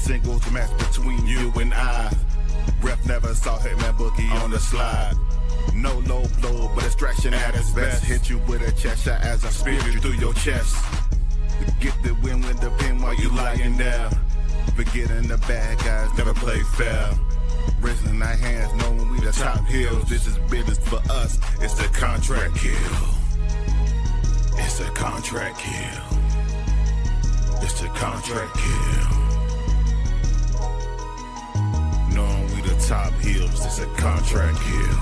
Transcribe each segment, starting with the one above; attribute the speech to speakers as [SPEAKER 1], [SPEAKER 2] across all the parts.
[SPEAKER 1] singles match between you and I. Ref never saw Hitman Boogie on the slide. No low blow, but distraction at its best. Hit you with a chest shot as I spear you through your chest. Get the win with the pin while you lying there. Forgetting the bad guys never play fair. Raising our hands, knowing we the top heels. This is business for us. It's the contract kill. It's a contract kill. It's the contract kill. Knowing we the top heels. It's a contract kill.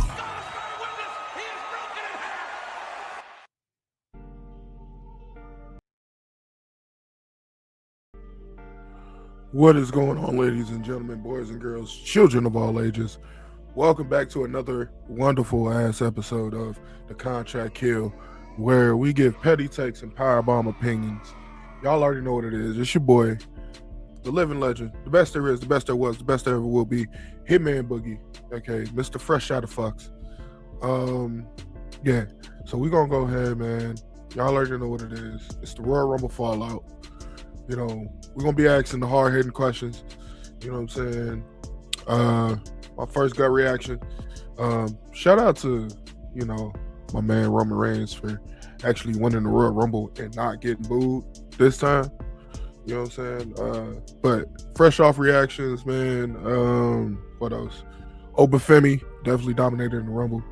[SPEAKER 2] What is going on, ladies and gentlemen, boys and girls, children of all ages? Welcome back to another wonderful ass episode of The Contract Kill, where we give petty takes and powerbomb opinions. Y'all already know what it is. It's your boy, the living legend, the best there is, the best there was, the best there ever will be, Hitman Boogie, okay, Mr. Fresh Out of Fox. Yeah, so we're gonna go ahead, man. Y'all already know what it is. It's the Royal Rumble Fallout. You know, we're going to be asking the hard-hitting questions. You know what I'm saying? My first gut reaction. Shout out to, you know, my man Roman Reigns for actually winning the Royal Rumble and not getting booed this time. You know what I'm saying? But fresh off reactions, man. What else? Obafemi definitely dominated in the Rumble.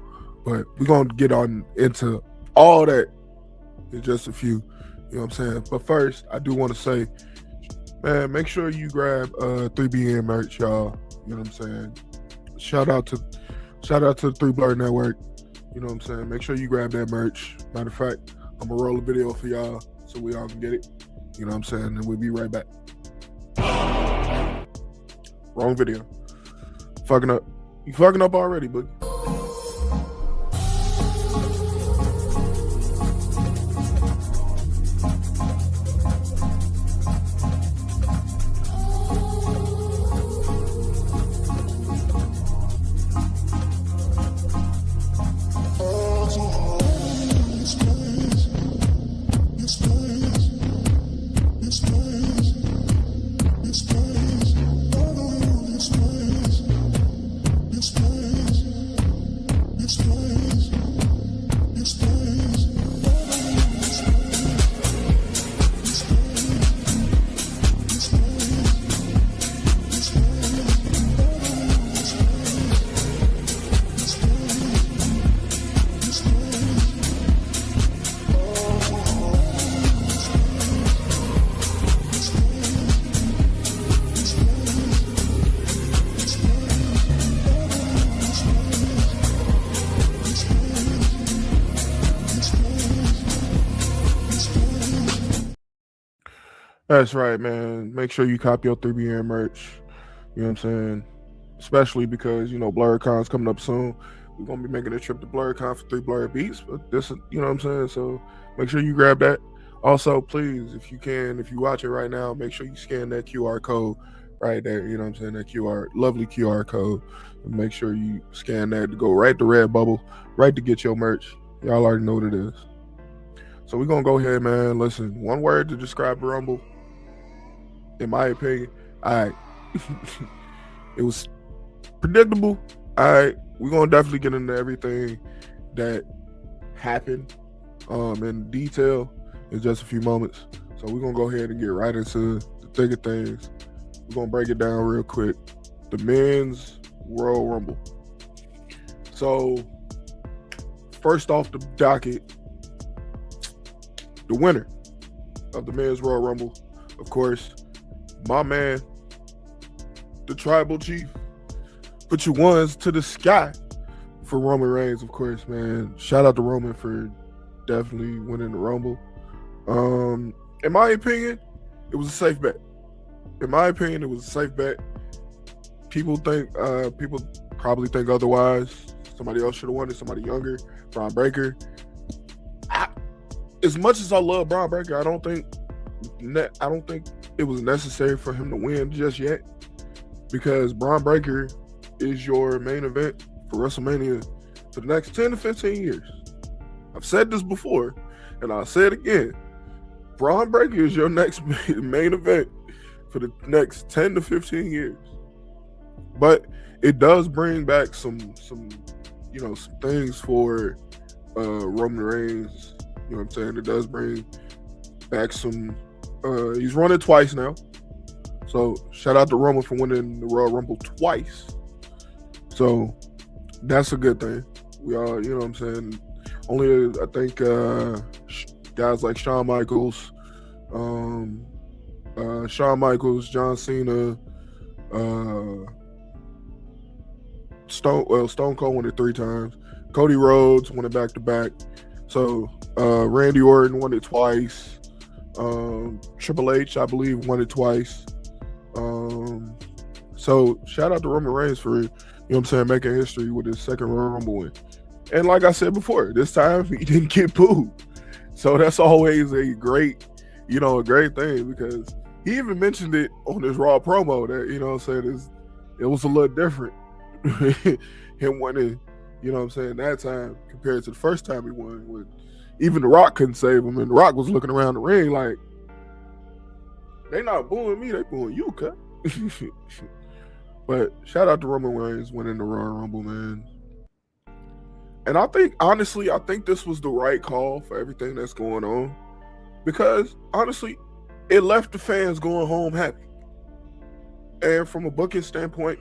[SPEAKER 2] But we're going to get on into all that in just a few. You know what I'm saying? But first, I do want to say, man, make sure you grab 3BN merch, y'all. You know what I'm saying? Shout out to the 3 Blur Network. You know what I'm saying? Make sure you grab that merch. Matter of fact, I'm gonna roll a video for y'all so we all can get it. You know what I'm saying? And we'll be right back. Wrong video. Fucking up. You fucking up already, Boogie. That's right, man. Make sure you copy your 3BN merch. You know what I'm saying? Especially because, you know, BlurCon's coming up soon. We're going to be making a trip to BlurCon for 3 Blur Beats. But this is, you know what I'm saying? So make sure you grab that. Also, please, if you can, if you watch it right now, make sure you scan that QR code right there. You know what I'm saying? That lovely QR code. And make sure you scan that to go right to Redbubble, right to get your merch. Y'all already know what it is. So we're going to go ahead, man. Listen, one word to describe the Rumble. In my opinion, all right. It was predictable. All right, we're gonna definitely get into everything that happened in detail in just a few moments. So we're gonna go ahead and get right into the thick of things. We're gonna break it down real quick. The men's Royal Rumble. So first off the docket, the winner of the men's Royal Rumble, of course, my man, the Tribal Chief. Put your ones to the sky for Roman Reigns, of course, man. Shout out to Roman for definitely winning the Rumble. In my opinion, it was a safe bet. People probably think otherwise. Somebody else should have won it. Somebody younger, Bron Breakker. As much as I love Bron Breakker, I don't think it was necessary for him to win just yet, because Bron Breakker is your main event for WrestleMania for the next 10 to 15 years. I've said this before, and I'll say it again. Bron Breakker is your next main event for the next 10 to 15 years. But it does bring back some things for Roman Reigns. You know what I'm saying? It does bring back some. He's run it twice now. So shout out to Roman for winning the Royal Rumble twice. So that's a good thing. We all, you know what I'm saying? Only I think guys like Shawn Michaels, John Cena, Stone Cold won it 3 times. Cody Rhodes won it back to back. So Randy Orton won it twice. Triple H, I believe, won it twice. So shout out to Roman Reigns for, you know what I'm saying, making history with his second Royal Rumble win. And like I said before, this time he didn't get booed. So that's always a great thing, because he even mentioned it on his Raw promo that, you know what I'm saying, it was a little different. Him winning, you know what I'm saying, that time compared to the first time he won, when even The Rock couldn't save him, and The Rock was looking around the ring like, they not booing me, they booing you, cut. But shout out to Roman Reigns winning the Royal Rumble, man. And I think this was the right call for everything that's going on, because honestly, it left the fans going home happy. And from a booking standpoint,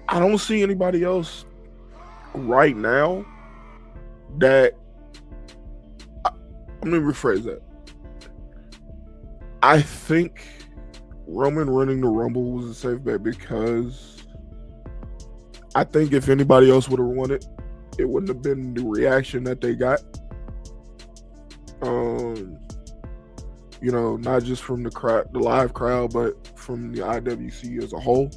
[SPEAKER 2] I don't see anybody else right now that. Let me rephrase that. I think Roman winning the Rumble was a safe bet, because I think if anybody else would have won it, it wouldn't have been the reaction that they got. You know, not just from the live crowd, but from the IWC as a whole.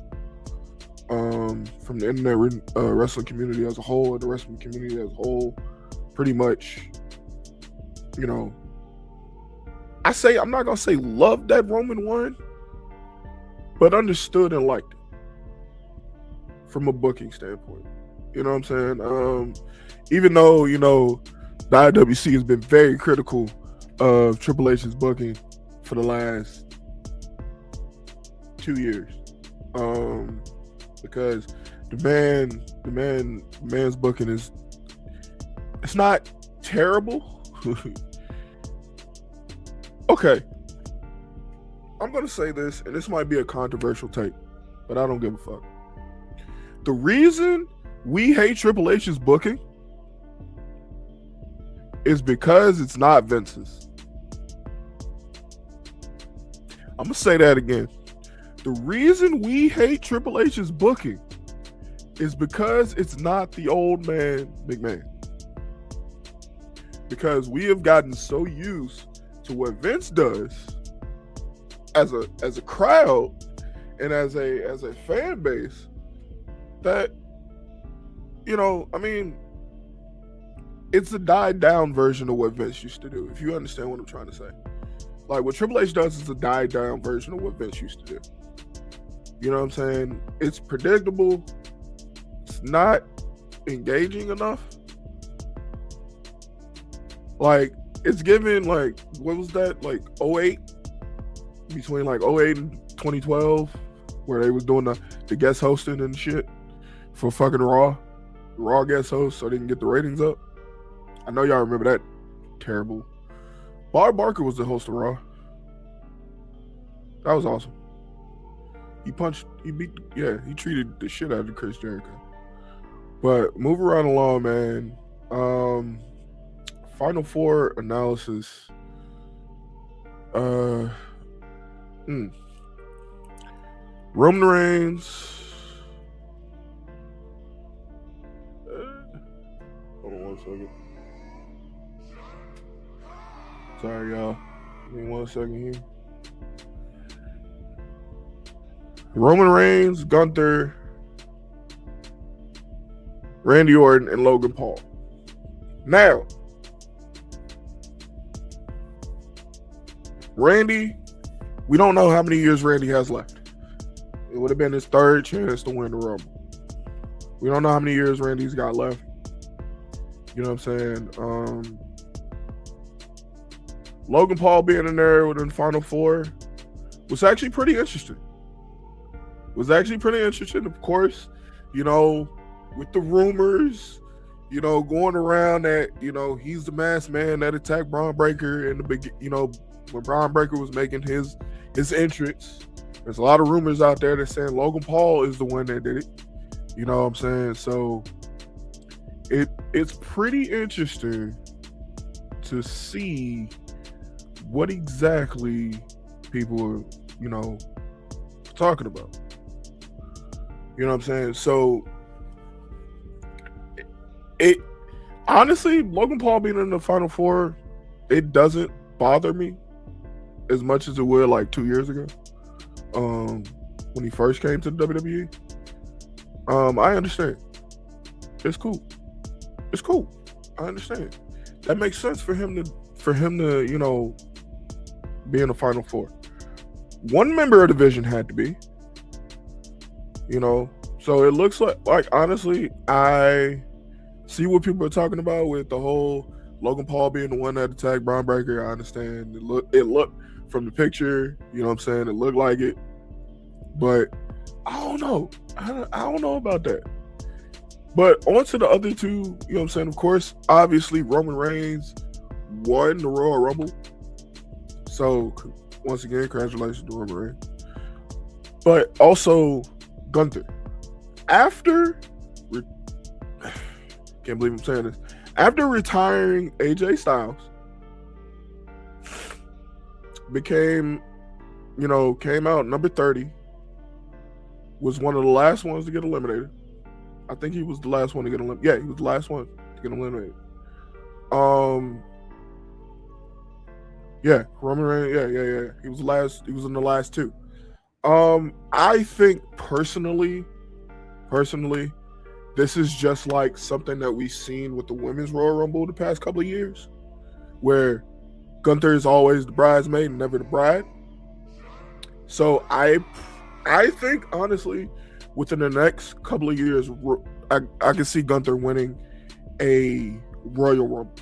[SPEAKER 2] From the internet wrestling community as a whole, and the wrestling community as a whole, pretty much, you know, I'm not gonna say loved that Roman won, but understood and liked it from a booking standpoint. You know what I'm saying? Even though, you know, the IWC has been very critical of Triple H's booking for the last 2 years, because the man's booking it's not terrible. Okay, I'm gonna say this, and this might be a controversial take, but I don't give a fuck. The reason we hate Triple H's booking is because it's not Vince's. I'm gonna say that again. The reason we hate Triple H's booking is because it's not the old man McMahon. Because we have gotten so used to what Vince does as a crowd and as a fan base, that, you know, I mean, it's a died down version of what Vince used to do, if you understand what I'm trying to say. Like, what Triple H does is a died down version of what Vince used to do. You know what I'm saying? It's predictable. It's not engaging enough. Like, it's given, like, what was that? Like 08? Between like 08 and 2012, where they was doing the guest hosting and shit for fucking Raw guest host, so they can get the ratings up. I know y'all remember that. Terrible. Bob Barker was the host of Raw. That was awesome. He treated the shit out of Chris Jericho. But moving right along, man. Final Four analysis. Roman Reigns. Hold on 1 second. Sorry, y'all. Give me 1 second here. Roman Reigns, Gunther, Randy Orton, and Logan Paul. Now, Randy, we don't know how many years Randy has left. It would have been his 3rd chance to win the Rumble. We don't know how many years Randy's got left. You know what I'm saying? Logan Paul being in there within the Final Four was actually pretty interesting. Of course, you know, with the rumors, you know, going around that, you know, he's the masked man that attacked Bron Breakker in the big, you know, when Bron Breakker was making his entrance. There's a lot of rumors out there that saying Logan Paul is the one that did it. You know what I'm saying? So it's pretty interesting to see what exactly people are, you know, talking about. You know what I'm saying? So it honestly, Logan Paul being in the Final Four, it doesn't bother me as much as it would like 2 years ago, when he first came to the WWE. I understand. It's cool. I understand. That makes sense for him to, you know, be in the Final Four. One member of the division had to be, you know. So it looks like honestly, I see what people are talking about with the whole Logan Paul being the one that attacked Bron Breakker. I understand. It looked from the picture, you know what I'm saying? It looked like it. But I don't know. I don't know about that. But on to the other two, you know what I'm saying? Of course, obviously, Roman Reigns won the Royal Rumble. So, once again, congratulations to Roman Reigns. But also, Gunther. Can't believe I'm saying this. After retiring AJ Styles, came out number 30, was one of the last ones to get eliminated. I think he was the last one to get eliminated. Yeah, he was the last one to get eliminated. Yeah, Roman Reigns. Yeah. He was last. He was in the last two. I think personally, this is just like something that we've seen with the Women's Royal Rumble the past couple of years, where Gunther is always the bridesmaid and never the bride. So I think honestly, within the next couple of years, I can see Gunther winning a Royal Rumble.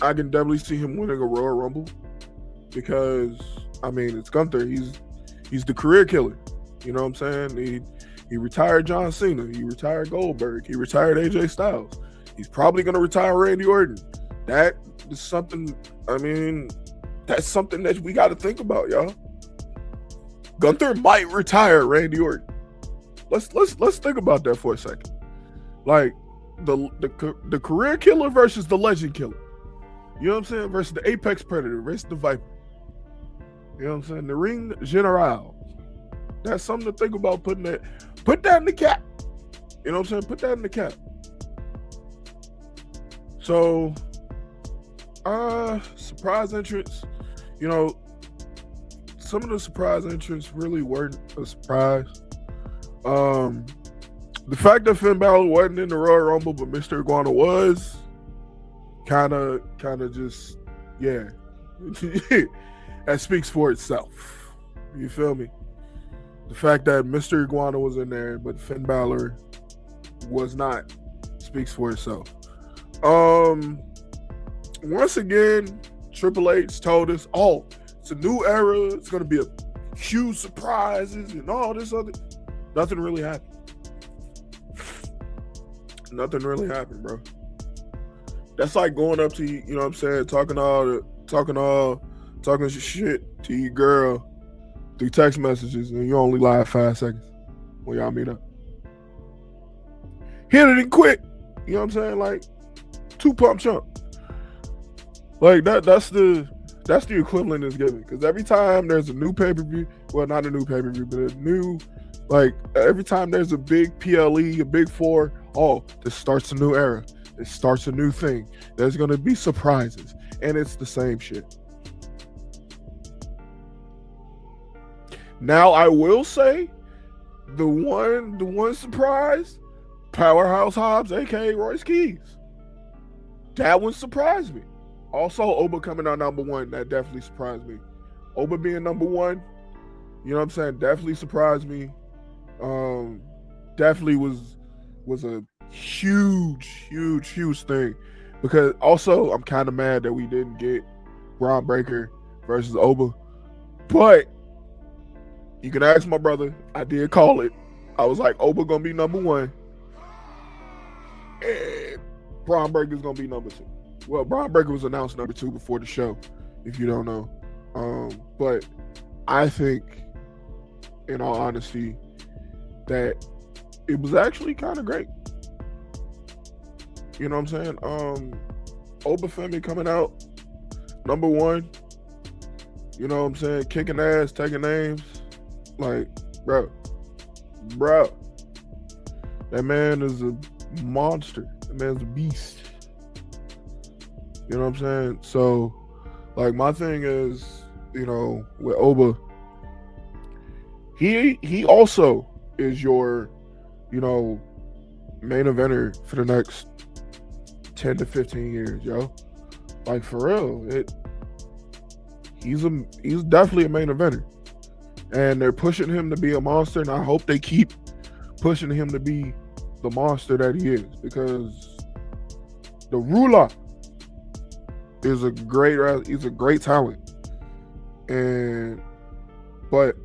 [SPEAKER 2] I can definitely see him winning a Royal Rumble because, I mean, it's Gunther. He's the career killer. You know what I'm saying? He retired John Cena. He retired Goldberg. He retired AJ Styles. He's probably going to retire Randy Orton. That is something, I mean, that's something that we got to think about, y'all. Gunther might retire Randy Orton. Let's think about that for a second. Like the career killer versus the legend killer. You know what I'm saying? Versus the apex predator, versus the viper. You know what I'm saying? The ring general. That's something to think about. Put that in the cap. You know what I'm saying? Put that in the cap. So, surprise entrance. You know, some of the surprise entrants really weren't a surprise. The fact that Finn Balor wasn't in the Royal Rumble, but Mr. Iguana was, kind of just, yeah. That speaks for itself. You feel me? The fact that Mr. Iguana was in there, but Finn Balor was not, speaks for itself. Once again, Triple H told us, oh, it's a new era. It's going to be a huge surprises and all this other. Nothing really happened. Nothing really happened, bro. That's like going up to you, you know what I'm saying, talking shit to your girl through text messages, and you only live 5 seconds when y'all meet up. Hit it and quit. You know what I'm saying? Like 2 pump chump. Like that's the equivalent it's giving. Because every time there's a new pay-per-view, well, not a new pay-per-view, but a new, like every time there's a big PLE, a big 4, oh, this starts a new era. It starts a new thing. There's gonna be surprises, and it's the same shit. Now I will say, the one surprise, Powerhouse Hobbs, aka Royce Keys. That one surprised me. Also, Oba coming out number 1, that definitely surprised me. Oba being number 1, you know what I'm saying, definitely surprised me. Definitely was a huge thing, because also I'm kind of mad that we didn't get Bron Breakker versus Oba, but You can ask my brother. I did call it. I was like, Oba gonna be number 1. And Bron Breakker's gonna be number 2. Well, Bron Breakker was announced number 2 before the show, if you don't know. But I think, in all honesty, that it was actually kind of great. You know what I'm saying? Obafemi coming out number 1. You know what I'm saying? Kicking ass, taking names. Like, bro, that man is a monster. That man's a beast. You know what I'm saying? So, like, my thing is, you know, with Oba, he also is your, you know, main eventer for the next 10 to 15 years, yo. Like, for real, he's definitely a main eventer. And they're pushing him to be a monster, and I hope they keep pushing him to be the monster that he is, because the ruler is a great talent. But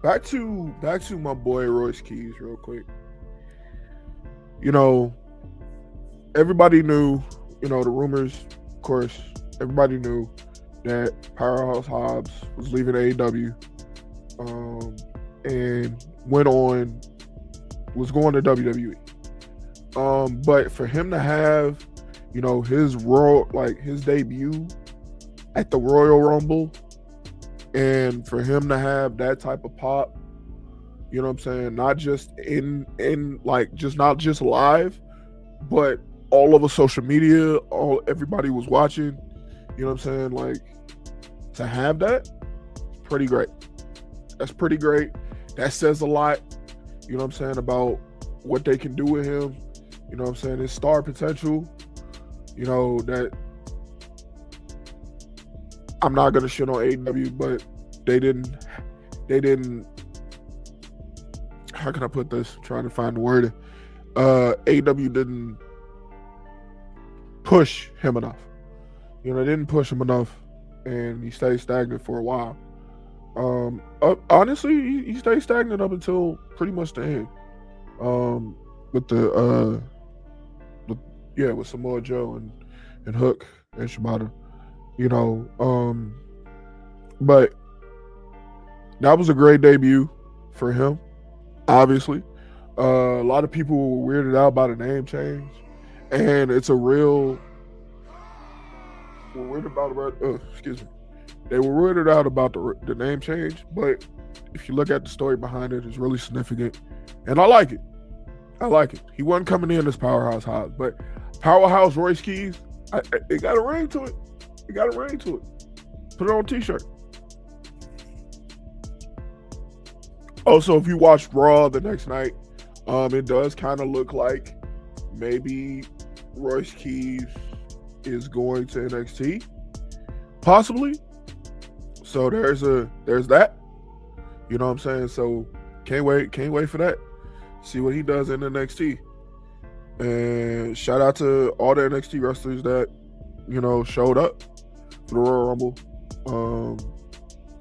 [SPEAKER 2] back to my boy Royce Keys real quick. You know, everybody knew, you know, the rumors, of course, everybody knew that Powerhouse Hobbs was leaving AEW, and was going to WWE. But for him to have, you know, his debut at the Royal Rumble, and for him to have that type of pop, you know what I'm saying, not just not just live, but all over social media, everybody was watching, you know what I'm saying, like, to have that, it's pretty great. That's pretty great. That says a lot, you know what I'm saying, about what they can do with him, you know what I'm saying, his star potential, you know, that I'm not gonna shit on AEW, but they didn't, how can I put this? I'm trying to find the word. AEW didn't push him enough. You know, they didn't push him enough, and he stayed stagnant for a while. Honestly, he stayed stagnant up until pretty much the end. With Samoa Joe and Hook and Shibata, you know. But that was a great debut for him, obviously. A lot of people were weirded out by the name change, and it's a real. They were weirded out about the name change, but if you look at the story behind it, it's really significant, and I like it. He wasn't coming in as Powerhouse Hobbs, but Powerhouse Royce Keys, it got a ring to it. Put it on a t-shirt. Also, if you watched Raw the next night, it does kind of look like maybe Royce Keys is going to NXT, possibly. So there's that. You know what I'm saying? So can't wait for that. See what he does in NXT. And shout out to all the NXT wrestlers that, you know, showed up for the Royal Rumble.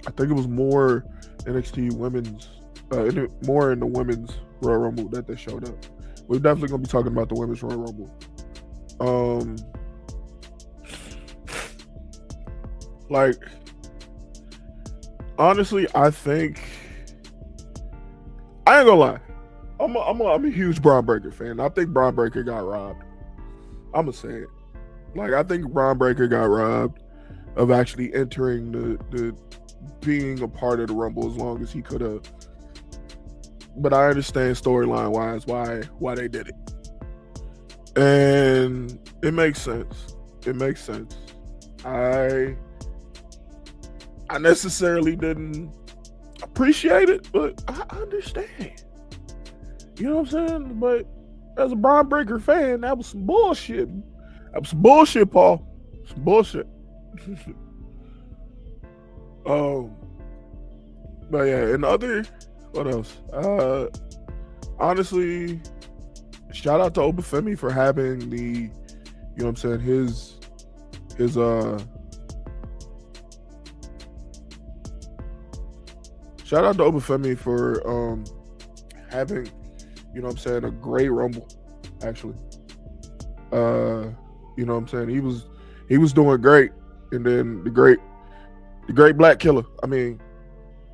[SPEAKER 2] I think it was more NXT women's, more in the women's Royal Rumble that they showed up. We're definitely gonna be talking about the women's Royal Rumble. Like, honestly, I think, I ain't gonna lie, I'm a huge Bron Breakker fan. I think Bron Breakker got robbed. I'm gonna say it. Like, I think Bron Breakker got robbed of actually entering the being a part of the Rumble as long as he could have. But I understand storyline wise why they did it, and it makes sense. I necessarily didn't appreciate it, but I understand. You know what I'm saying? But as a Bron Breakker fan, that was some bullshit. Paul. Some bullshit. But yeah, what else? Honestly, shout out to Obafemi for having the, you know what I'm saying, his shout out to Obafemi for having, you know what I'm saying, a great Rumble, actually. You know what I'm saying? He was doing great. And then the great Black Killer. I mean,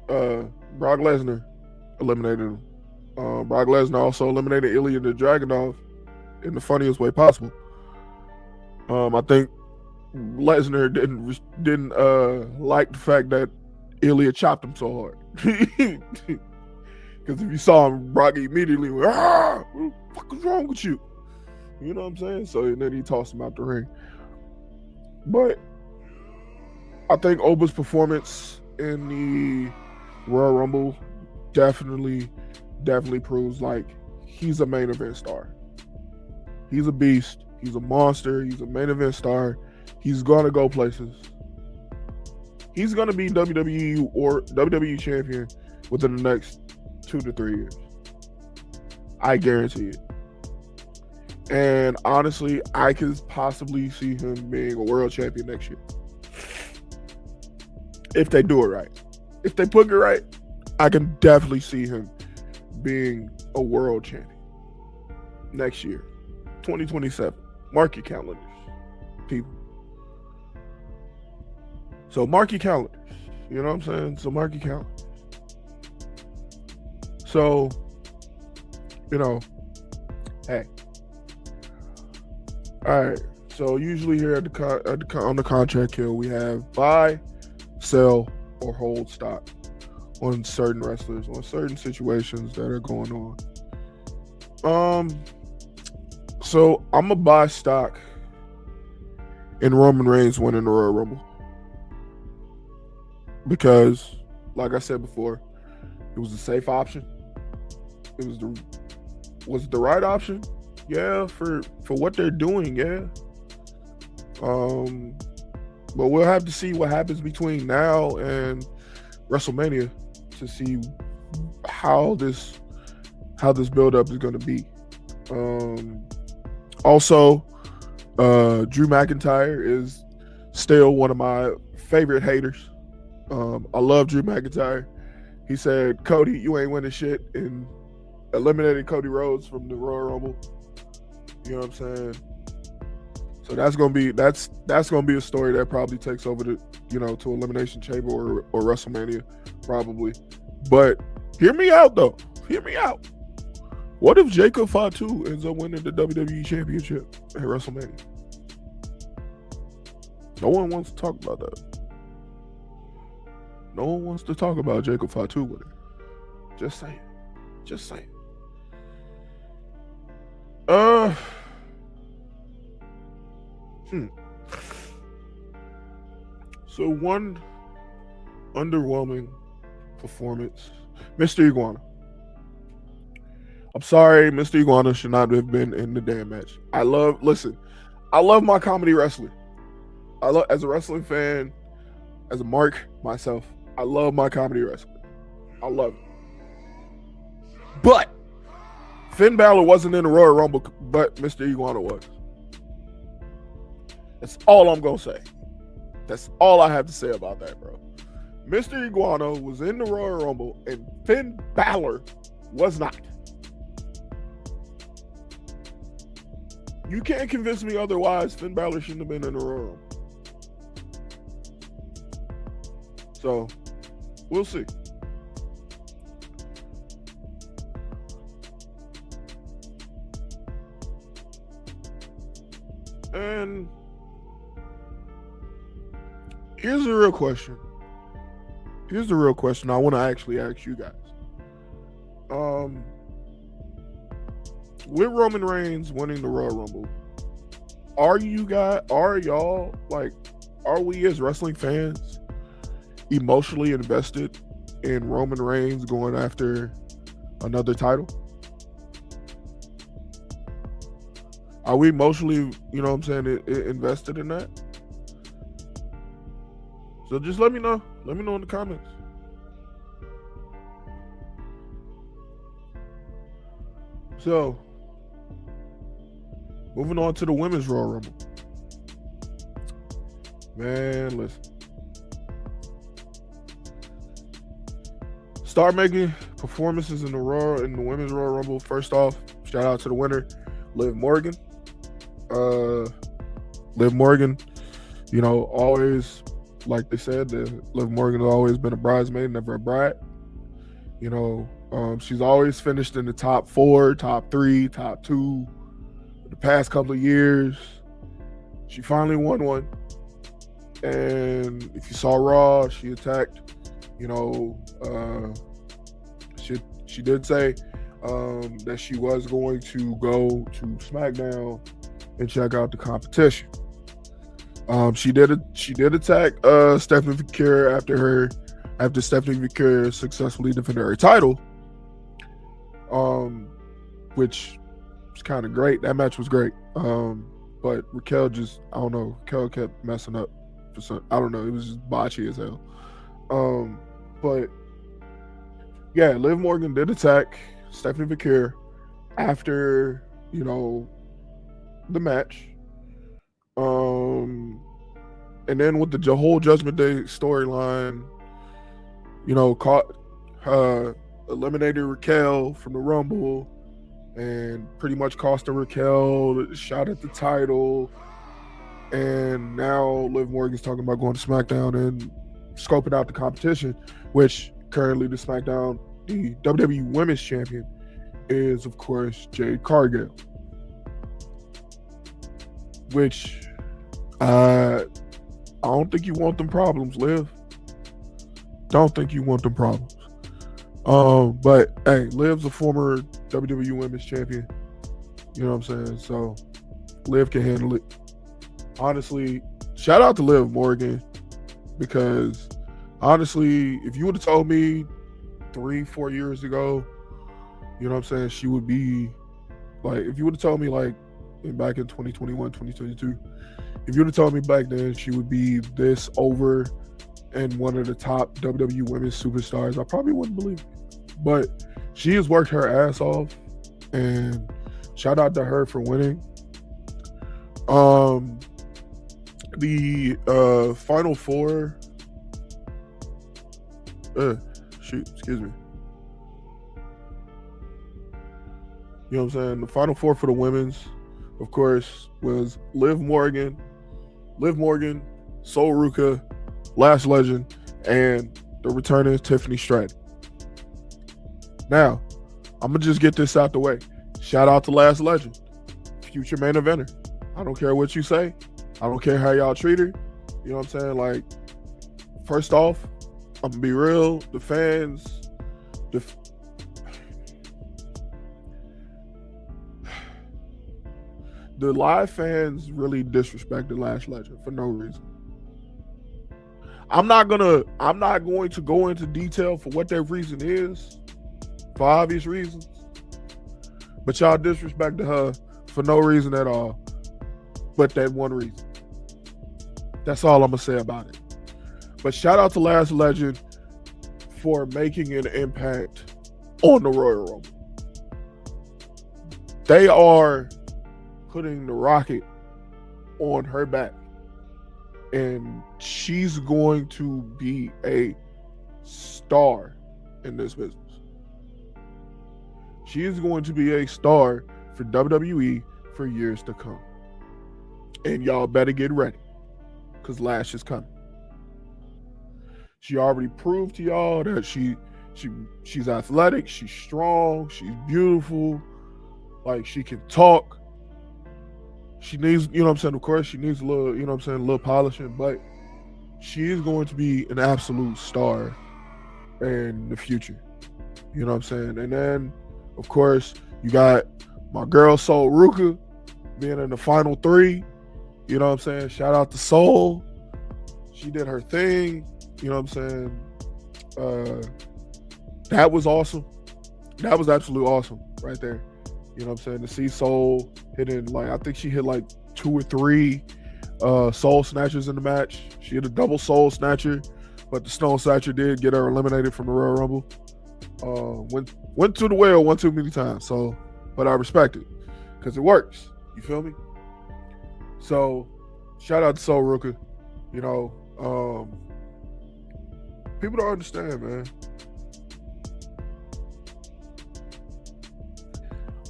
[SPEAKER 2] Brock Lesnar eliminated him. Brock Lesnar also eliminated Ilya the Dragunov in the funniest way possible. I think Lesnar didn't like the fact that Ilya chopped him so hard. Because if you saw him, Brock immediately went, "Ah, what the fuck is wrong with you?" You know what I'm saying? So and then he tossed him out the ring. But I think Oba's performance in the Royal Rumble definitely proves like he's a main event star. He's a beast. He's a monster. He's a main event star. He's gonna go places. He's gonna be WWE or WWE champion within the next 2 to 3 years. I guarantee it. And honestly, I could possibly see him being a world champion next year. If they do it right. If they put it right, I can definitely see him being a world champion next year. 2027. Mark your calendars, people. So mark your calendars. You know what I'm saying? So mark your calendars. So, you know, hey. All right. So usually here on the Contract Kill, we have buy, sell, or hold stock on certain wrestlers, on certain situations that are going on. So I'm gonna buy stock in Roman Reigns winning the Royal Rumble because, like I said before, it was a safe option. Was it the right option? Yeah, for what they're doing, yeah. But we'll have to see what happens between now and WrestleMania to see how this build-up is going to be. Also, Drew McIntyre is still one of my favorite haters. I love Drew McIntyre. He said, "Cody, you ain't winning shit," and eliminated Cody Rhodes from the Royal Rumble. You know what I'm saying? So that's gonna be a story that probably takes over to Elimination Chamber or WrestleMania, probably. But hear me out though. Hear me out. What if Jacob Fatu ends up winning the WWE Championship at WrestleMania? No one wants to talk about that. No one wants to talk about Jacob Fatu winning. Just saying. Just saying. So one underwhelming performance, Mr. Iguana. I'm sorry, Mr. Iguana should not have been in the damn match. I love my comedy wrestling. As a wrestling fan, as a mark myself, I love my comedy wrestling. I love it. But Finn Balor wasn't in the Royal Rumble, but Mr. Iguana was. That's all I'm going to say. That's all I have to say about that, bro. Mr. Iguana was in the Royal Rumble, and Finn Balor was not. You can't convince me otherwise. Finn Balor shouldn't have been in the Royal Rumble. So, we'll see. And here's the real question. I want to actually ask you guys. With Roman Reigns winning the Royal Rumble, are we as wrestling fans emotionally invested in Roman Reigns going after another title? Are we emotionally, invested in that? So just let me know. Let me know in the comments. So, moving on to the Women's Royal Rumble. Man, listen. start making performances in the women's Royal Rumble. First off, shout out to the winner, Liv Morgan. Liv Morgan, you know, always, like they said, Liv Morgan has always been a bridesmaid, never a bride. You know, she's always finished in the top 4, top 3, top 2 the past couple of years. She finally won one. And if you saw Raw, she attacked, you know, she did say that she was going to go to SmackDown and check out the competition. She did attack Stephanie McCure after Stephanie McCure successfully defended her title, which was kind of great. That match was great. But Raquel just, I don't know, Raquel kept messing up for some, I don't know, it was just botchy as hell. But yeah, Liv Morgan did attack Stephanie McCure after, you know, the match. And then with the whole Judgment Day storyline, you know, eliminated Raquel from the Rumble and pretty much cost Raquel a shot at the title. And now Liv Morgan's talking about going to SmackDown and scoping out the competition, which currently the WWE Women's Champion is, of course, Jade Cargill. Which I don't think you want them problems, Liv. Don't think you want them problems. But hey, Liv's a former WWE Women's Champion. You know what I'm saying? So Liv can handle it. Honestly, shout out to Liv Morgan, because honestly, if you would have told me 3-4 years ago, you know what I'm saying, she would be like, if you would have told me like back in 2021, 2022, if you would have told me back then she would be this over and one of the top WWE women's superstars, I probably wouldn't believe it. But she has worked her ass off, and shout out to her for winning. The Final Four, excuse me. You know what I'm saying? The Final Four for the women's, of course, was Liv Morgan, Sol Ruca, Lash Legend, and the returning Tiffany Stratton. Now, I'm going to just get this out the way. Shout out to Lash Legend, future main eventer. I don't care what you say. I don't care how y'all treat her. You know what I'm saying? Like, first off, I'm going to be real. The fans, the live fans really disrespected Lash Legend for no reason. I'm not going to go into detail for what that reason is, for obvious reasons. But y'all disrespected her for no reason at all, but that one reason. That's all I'm gonna say about it. But shout out to Lash Legend for making an impact on the Royal Rumble. They are putting the rocket on her back, and she's going to be a star in this business. She is going to be a star for WWE for years to come. And y'all better get ready, because Lash is coming. She already proved to y'all that she's athletic, she's strong, she's beautiful, like she can talk. She needs, you know what I'm saying, of course, she needs a little, you know what I'm saying, a little polishing, but she is going to be an absolute star in the future. You know what I'm saying? And then, of course, you got my girl Sol Ruca being in the final 3. You know what I'm saying? Shout out to Sol. She did her thing. You know what I'm saying? That was awesome. That was absolutely awesome right there. You know what I'm saying? To see Sol hitting, like, I think she hit like 2 or 3 Soul Snatchers in the match. She hit a double Soul Snatcher, but the Stone Snatcher did get her eliminated from the Royal Rumble. Went to the well one too many times. So, but I respect it because it works. You feel me? So, shout out to Sol Ruca. You know, people don't understand, man.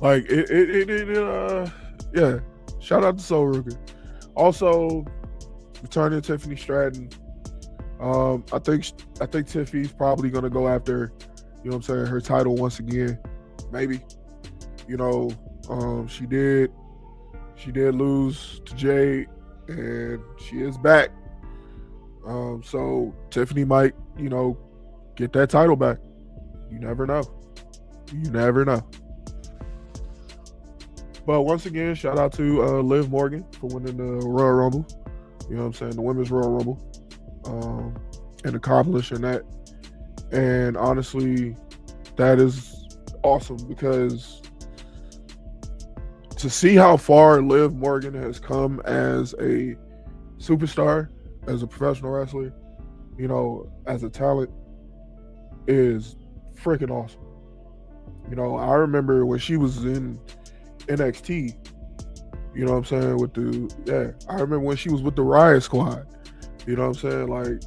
[SPEAKER 2] Like yeah. Shout out to Soul Ruger. Also, returning Tiffany Stratton. I think Tiffy's probably gonna go after, you know what I'm saying, her title once again. Maybe. You know, she did lose to Jade, and she is back. So Tiffany might, you know, get that title back. You never know. You never know. But once again, shout out to Liv Morgan for winning the Royal Rumble. You know what I'm saying? The Women's Royal Rumble. And accomplishing that. And honestly, that is awesome because to see how far Liv Morgan has come as a superstar, as a professional wrestler, you know, as a talent, is freaking awesome. You know, I remember when she was in NXT, you know what I'm saying, I remember when she was with the Riot Squad, you know what I'm saying, like,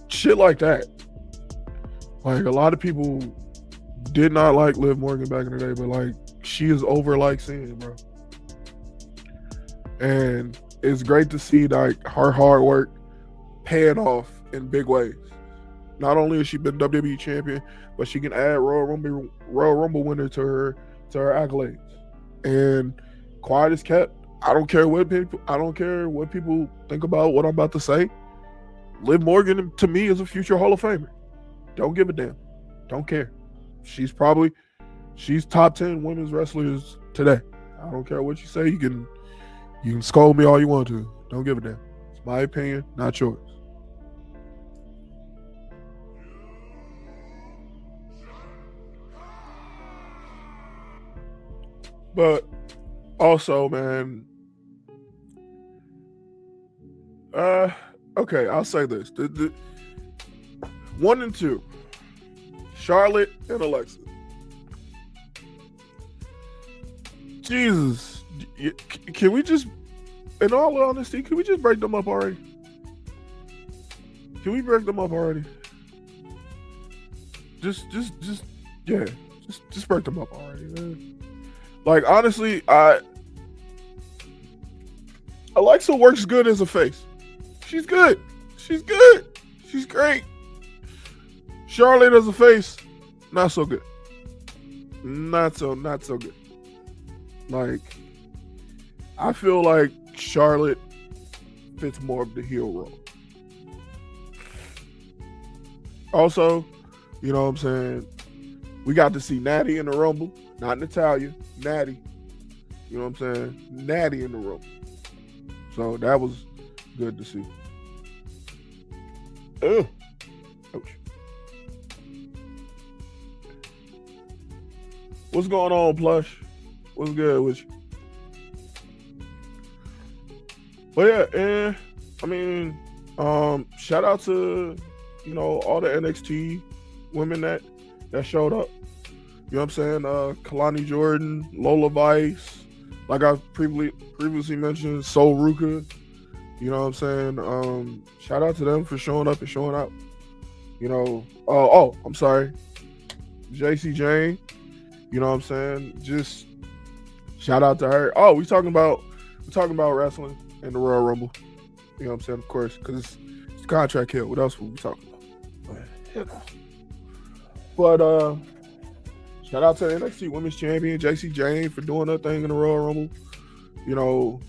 [SPEAKER 2] shit like that. Like, a lot of people did not like Liv Morgan back in the day, but, like, she is over like sin, bro. And it's great to see, like, her hard work paying off in big ways. Not only has she been WWE champion, but she can add Royal Rumble winner to her accolades. And quiet is kept. I don't care what people think about what I'm about to say. Liv Morgan to me is a future Hall of Famer. Don't give a damn. Don't care. She's top 10 women's wrestlers today. I don't care what you say. You can scold me all you want to. Don't give a damn. It's my opinion, not yours. But also, man, okay, I'll say this. The 1 and 2, Charlotte and Alexa. Jesus, can we just, in all honesty, can we just break them up already? Can we break them up already? Just break them up already, man. Like, honestly, Alexa works good as a face. She's good. She's great. Charlotte as a face, not so good. Not so good. Like, I feel like Charlotte fits more of the heel role. Also, you know what I'm saying, we got to see Natty in the Rumble, not Natalya, Natty. You know what I'm saying? Natty in the Rumble. So that was good to see. Ugh. Ouch. What's going on, Plush? What's good with you? But yeah, I mean, shout out to, you know, all the NXT women that showed up. You know what I'm saying? Kalani Jordan, Lola Vice, like I previously mentioned, Soul Ruka. You know what I'm saying? Shout out to them for showing up and showing out. You know, I'm sorry, JC Jane. You know what I'm saying? Just shout out to her. Oh, we're talking about wrestling and the Royal Rumble. You know what I'm saying? Of course, because it's contract kill. What else were we talking about? But shout out to the NXT Women's Champion JC Jane for doing her thing in the Royal Rumble. You know,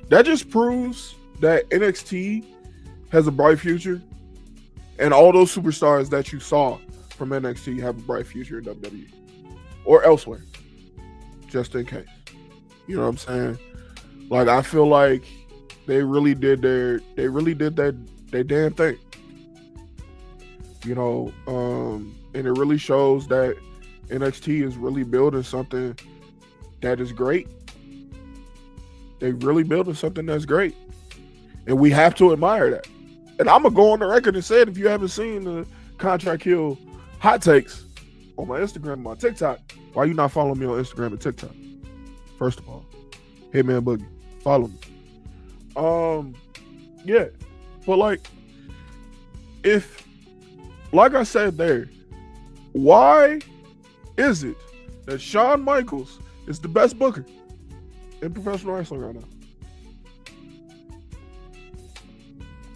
[SPEAKER 2] that just proves that NXT has a bright future, and all those superstars that you saw from NXT have a bright future in WWE or elsewhere, just in case. You know what I'm saying? Like, I feel like they really did their damn thing. You know, and it really shows that NXT is really building something that is great. They're really building something that's great. And we have to admire that. And I'm going to go on the record and say it, if you haven't seen the Contract Kill hot takes on my Instagram and my TikTok, why you not following me on Instagram and TikTok? First of all, Hitman Boogie, follow me. Yeah. But like I said there, why is it that Shawn Michaels is the best booker in professional wrestling right now?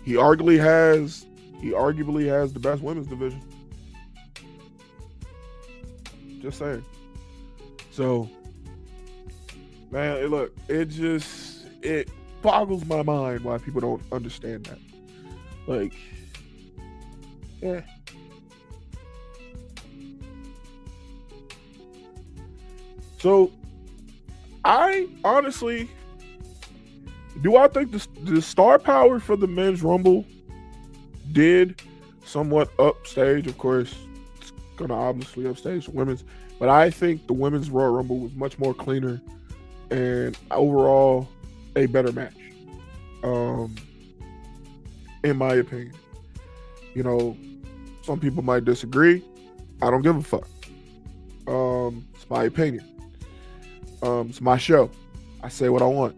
[SPEAKER 2] He arguably has the best women's division. Just saying. So, man, it boggles my mind why people don't understand that. Like, yeah. So, I honestly, do I think the star power for the men's rumble did somewhat upstage? Of course, it's gonna obviously upstage the women's, but I think the women's Royal Rumble was much more cleaner and overall a better match. In my opinion, you know, some people might disagree. I don't give a fuck. It's my opinion. It's my show. I say what I want.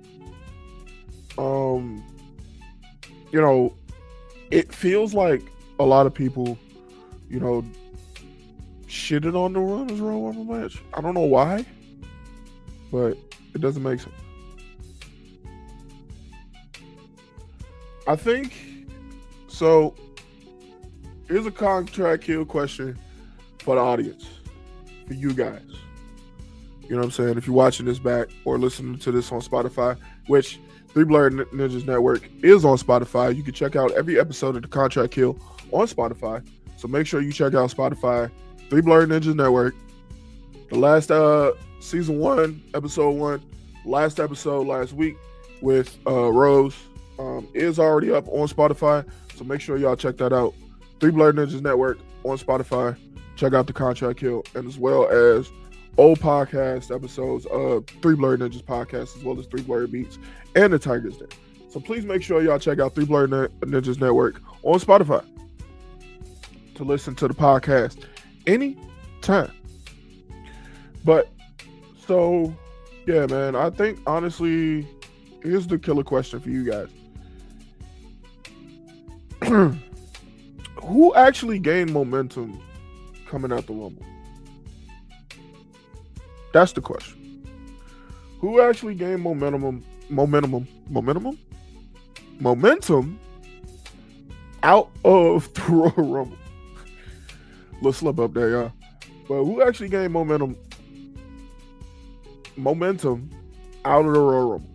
[SPEAKER 2] You know, it feels like a lot of people, you know, shitted on the Women's Royal Rumble match. I don't know why, but it doesn't make sense. I think, so here's a contract kill question for the audience, for you guys. You know what I'm saying? If you're watching this back or listening to this on Spotify, which Three Blurred Ninjas Network is on Spotify, you can check out every episode of the Contract Kill on Spotify. So make sure you check out Spotify, Three Blurred Ninjas Network. The last season 1, episode 1, last episode last week with Rose is already up on Spotify. So make sure y'all check that out. Three Blurred Ninjas Network on Spotify. Check out the Contract Kill, and as well as old podcast episodes of Three Blurred Ninjas podcast, as well as Three Blurred Beats and the Tigers Den. So please make sure y'all check out Three Blurred Ninjas Network on Spotify to listen to the podcast anytime. But so yeah, man, I think honestly, here's the killer question for you guys. Who actually gained momentum coming out the Rumble? That's the question. Who actually gained momentum out of the Royal Rumble? Little slip up there, y'all. But who actually gained momentum out of the Royal Rumble?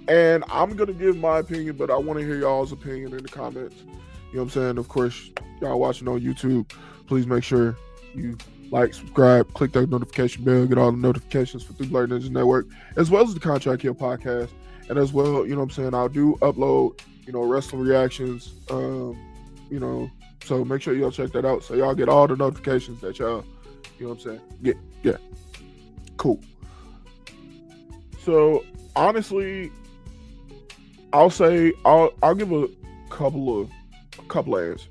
[SPEAKER 2] And I'm going to give my opinion, but I want to hear y'all's opinion in the comments. You know what I'm saying? Of course, y'all watching on YouTube, please make sure you like, subscribe, click that notification bell, get all the notifications for Three Blurred Ninjas Network, as well as the Contract Kill podcast. And as well, you know what I'm saying, I'll do upload, you know, wrestling reactions, you know, so make sure y'all check that out so y'all get all the notifications that y'all, you know what I'm saying, yeah, cool. So, honestly, I'll say, I'll give a couple of answers.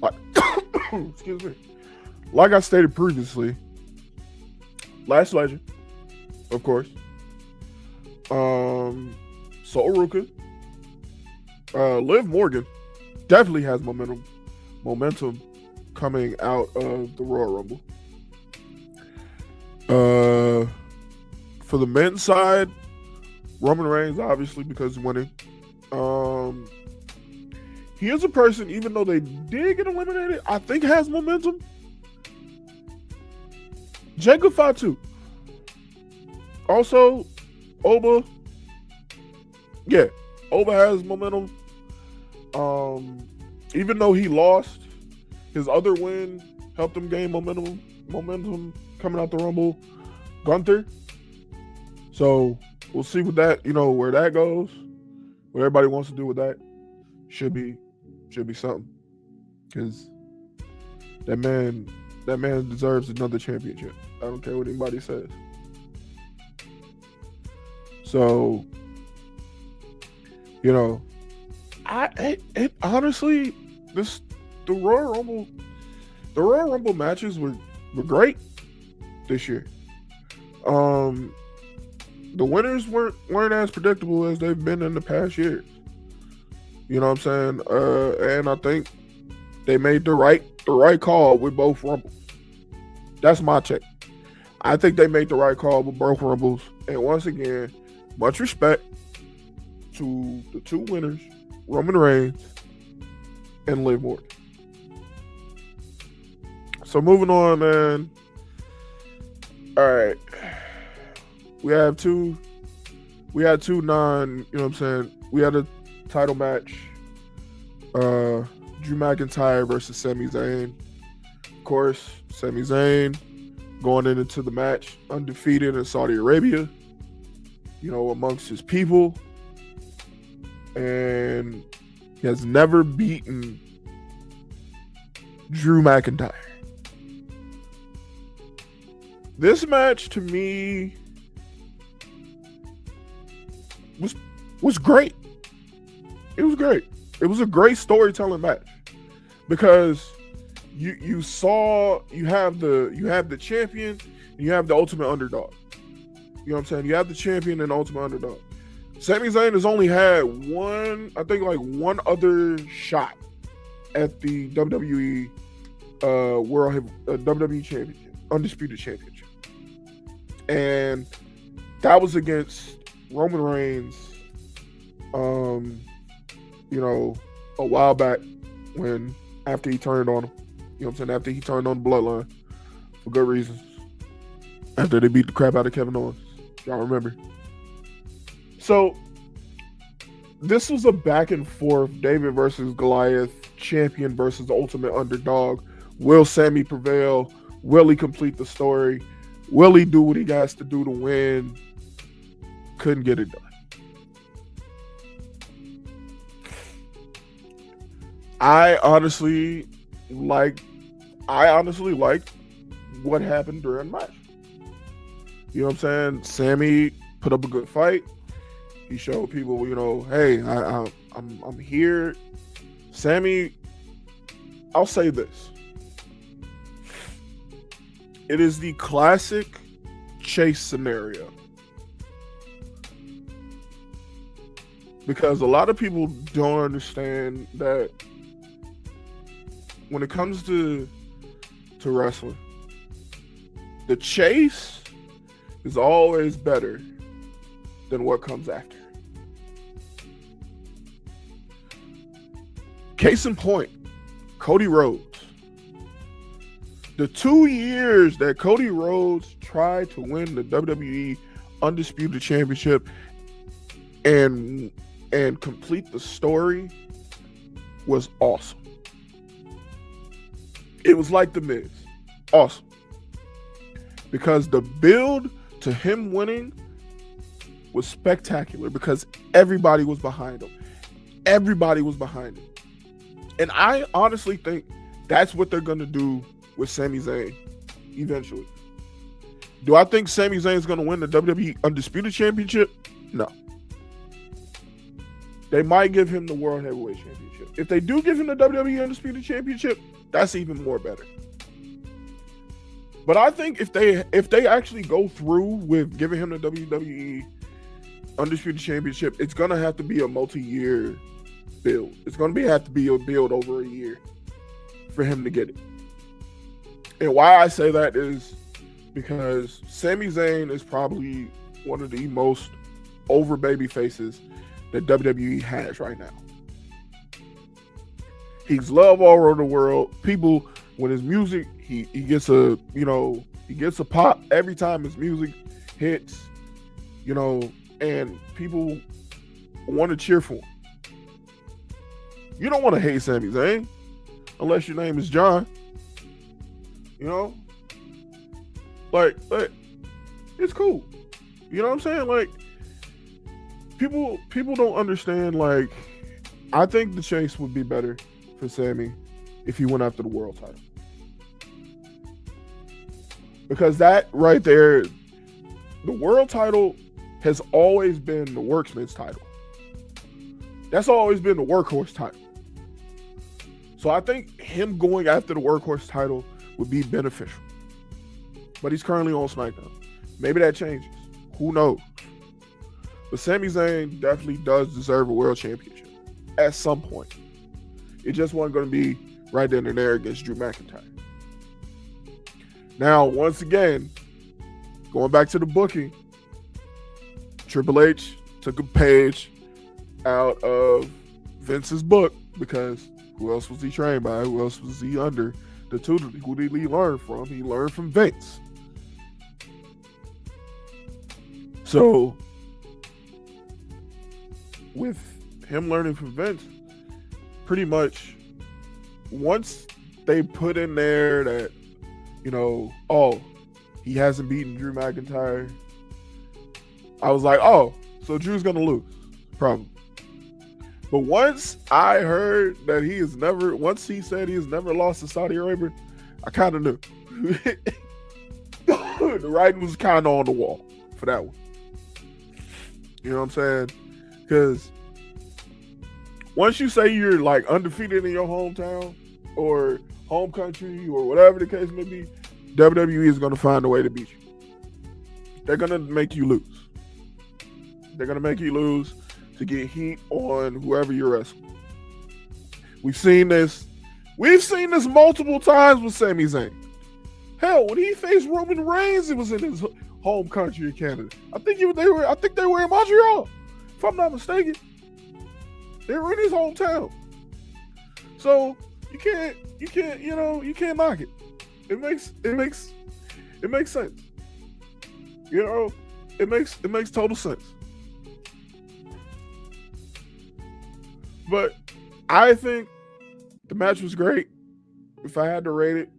[SPEAKER 2] Like, excuse me. Like I stated previously, Lash Legend, of course. Sol Ruka. Liv Morgan definitely has momentum coming out of the Royal Rumble. For the men's side, Roman Reigns, obviously, because he's winning. He is a person, even though they did get eliminated, I think has momentum. Jacob Fatu. Also, Oba. Yeah, Oba has momentum. Even though he lost, his other win helped him gain momentum coming out the Rumble. Gunther. So we'll see with that, you know, where that goes. What everybody wants to do with that should be something. Because that man deserves another championship. I don't care what anybody says. So, you know, it honestly, the Royal Rumble matches were great this year. The winners weren't as predictable as they've been in the past years. You know what I'm saying? And I think they made the right call with both Rumbles. That's my take. I think they made the right call with both Rumbles. And once again, much respect to the two winners, Roman Reigns and Liv Morgan. So moving on, man. All right. We had two we had a title match. Drew McIntyre versus Sami Zayn. Of course, Sami Zayn going into the match undefeated in Saudi Arabia, amongst his people. And he has never beaten Drew McIntyre. This match to me was great. It was great. It was a great storytelling match because you have the champion and you have the ultimate underdog. You know what I'm saying? You have the champion and the ultimate underdog. Sami Zayn has only had one other shot at the WWE WWE Championship, Undisputed Championship, and that was against Roman Reigns. A while back after he turned on him. You know what I'm saying? After he turned on the Bloodline for good reasons. After they beat the crap out of Kevin Owens. Y'all remember? So this was a back and forth David versus Goliath, champion versus ultimate underdog. Will Sami prevail? Will he complete the story? Will he do what he has to do to win? Couldn't get it done. I honestly liked what happened during the match. You know what I'm saying? Sami put up a good fight. He showed people, hey, I'm here. Sami, I'll say this. It is the classic chase scenario. Because a lot of people don't understand that when it comes to wrestling, the chase is always better than what comes after. Case in point, Cody Rhodes. The 2 years that Cody Rhodes tried to win the WWE Undisputed Championship and complete the story was awesome. It was like The Miz. Awesome. Because the build to him winning was spectacular because everybody was behind him. Everybody was behind him. And I honestly think that's what they're going to do with Sami Zayn eventually. Do I think Sami Zayn is going to win the WWE Undisputed Championship? No. They might give him the World Heavyweight Championship. If they do give him the WWE Undisputed Championship, that's even more better. But I think if they actually go through with giving him the WWE Undisputed Championship, it's going to have to be a multi-year build. It's going to have to be a build over a year for him to get it. And why I say that is because Sami Zayn is probably one of the most over baby faces that WWE has right now. He's loved all over the world. People, when his music, he gets a pop every time his music hits, and people want to cheer for him. You don't want to hate Sami Zayn unless your name is John. Like it's cool. You know what I'm saying? Like people don't understand. Like, I think the chase would be better for Sami if he went after the world title. Because that right there, the world title has always been the worksman's title. That's always been the workhorse title. So I think him going after the workhorse title would be beneficial. But he's currently on SmackDown. Maybe that changes. Who knows? But Sami Zayn definitely does deserve a world championship at some point. It just wasn't going to be right then and there against Drew McIntyre. Now, once again, going back to the booking, Triple H took a page out of Vince's book, because who else was he trained by? Who else was he under the tutor? Who did he learn from? He learned from Vince. So, with him learning from Vince, pretty much once they put in there that, you know, oh, he hasn't beaten Drew McIntyre, I was like, oh, so Drew's gonna lose, probably. But once I heard that once he said he has never lost to Saudi Arabia, I kind of knew. The writing was kind of on the wall for that one. You know what I'm saying? Because once you say you're like undefeated in your hometown or home country or whatever the case may be, WWE is going to find a way to beat you. They're going to make you lose. They're going to make you lose to get heat on whoever you're wrestling. We've seen this multiple times with Sami Zayn. Hell, when he faced Roman Reigns, it was in his home country of Canada. I think they were in Montreal, if I'm not mistaken. They were in his hometown. So you can't knock it. It makes sense. You know, it makes total sense. But I think the match was great. If I had to rate it,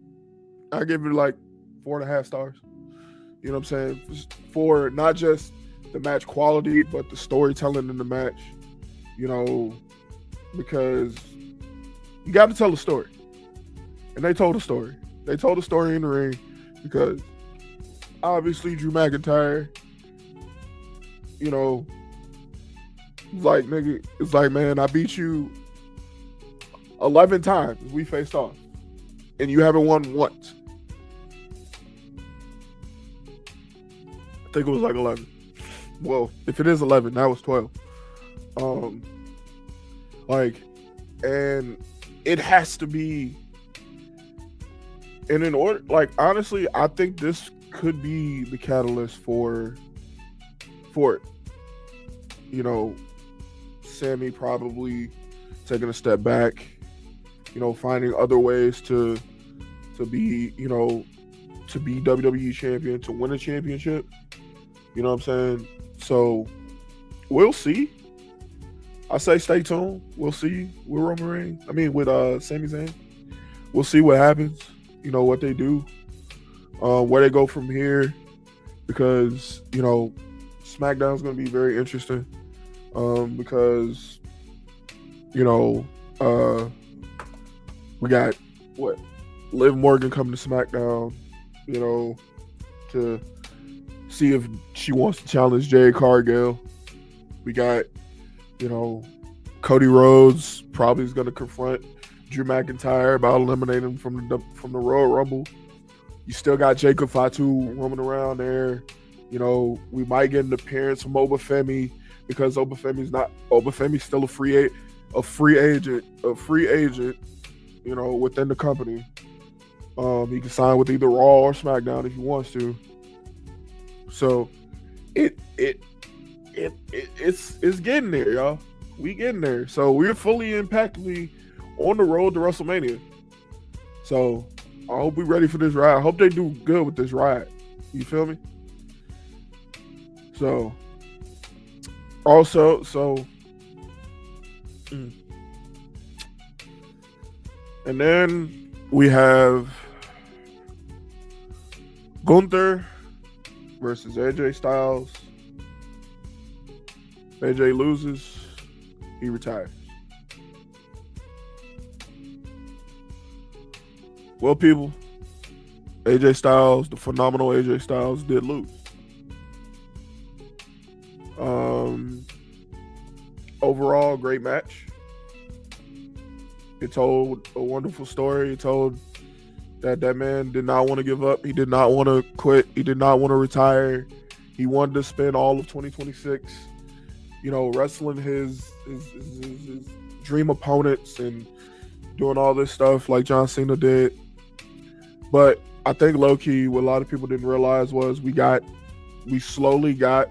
[SPEAKER 2] I'd give it like 4.5 stars. You know what I'm saying? For not just the match quality, but the storytelling in the match. You know, because you got to tell a story. And they told a story. They told a story in the ring because obviously Drew McIntyre, you know, it's like, man, I beat you 11 times we faced off, and you haven't won once. I think it was like 11. Well, if it is 11, that was 12. And it has to be. And in order, like, honestly, I think this could be the catalyst for it. You know, Sammy probably taking a step back, you know, finding other ways to be, you know, to be WWE champion, to win a championship. You know what I'm saying? So we'll see. I say stay tuned. We'll see with Roman Reigns. with Sami Zayn. We'll see what happens. You know, what they do, where they go from here, because, you know, SmackDown is going to be very interesting, because, you know, we got Liv Morgan coming to SmackDown, you know, to see if she wants to challenge Jade Cargill. We got, you know, Cody Rhodes probably is going to confront Drew McIntyre about eliminating him from the Royal Rumble. You still got Jacob Fatu roaming around there. You know, we might get an appearance from Oba Femi, because Oba Femi's still a free agent, you know, within the company. He can sign with either Raw or SmackDown if he wants to. So it's getting there, y'all. We getting there. So we're fully impactfully on the road to WrestleMania. So I hope we're ready for this ride. I hope they do good with this ride. You feel me? So also, and then we have Gunther versus AJ Styles. AJ loses. He retires. Well, people, AJ Styles, the phenomenal AJ Styles, did lose. Overall, great match. It told a wonderful story. It told that man did not want to give up. He did not want to quit. He did not want to retire. He wanted to spend all of 2026, you know, wrestling his dream opponents and doing all this stuff like John Cena did. But I think low key, what a lot of people didn't realize was we slowly got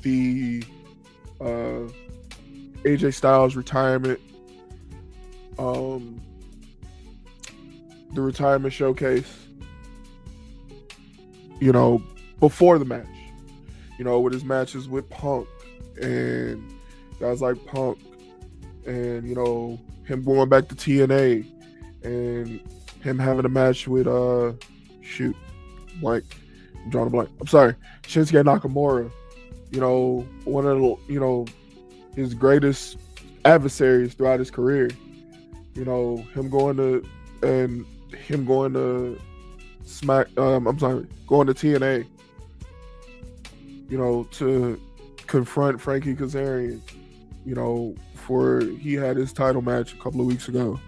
[SPEAKER 2] the AJ Styles retirement, the retirement showcase, before the match, with his matches with Punk and guys like Punk, and him going back to TNA, and him having a match with I'm drawing a blank. I'm sorry, Shinsuke Nakamura. One of the his greatest adversaries throughout his career. Him going to going to TNA. To confront Frankie Kazarian. For he had his title match a couple of weeks ago.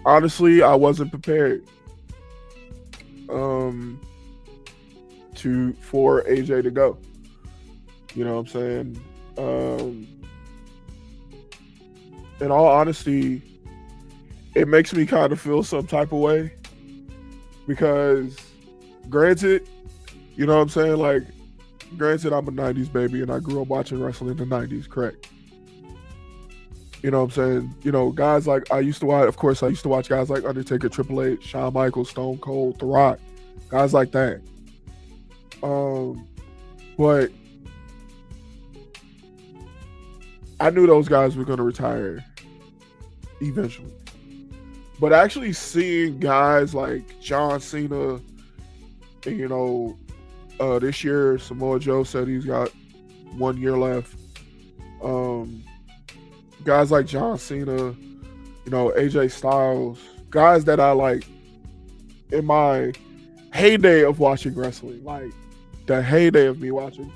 [SPEAKER 2] Honestly, I wasn't prepared for AJ to go. You know what I'm saying? In all honesty, it makes me kind of feel some type of way because, granted, you know what I'm saying? Like, granted, I'm a 90s baby and I grew up watching wrestling in the 90s, correct? You know what I'm saying? Guys like I used to watch guys like Undertaker, Triple H, Shawn Michaels, Stone Cold, The Rock, guys like that. But I knew those guys were going to retire eventually. But actually seeing guys like John Cena, and, this year Samoa Joe said he's got 1 year left. Guys like John Cena, AJ Styles, guys that I like in my heyday of watching wrestling, like the heyday of me watching